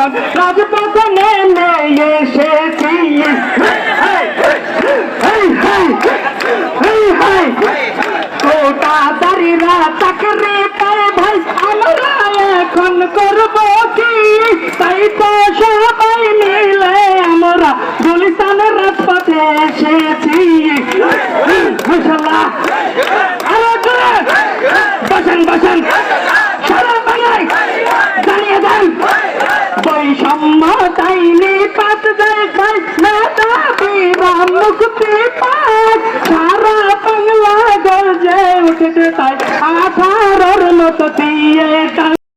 এখন রাজপথে নেমে এসেছি। কোটাদারিরা চাকরি পায় ভাই, আমরা এখন করবো কি? তাই তো সবাই মিলে আমরা গুলিস্তানের রাজপথে এসেছি। মাশাআল্লাহ, আরো জোরে বসেন বসেন, সারা বাংলায় জানিয়ে দেন বৈষম্য চাইনি পাত যায় ভাই, না দাবিরা মুক্তি পায়। সারা বাংলা গর্জে উঠেছে তাই 18-র মতো দিয়ে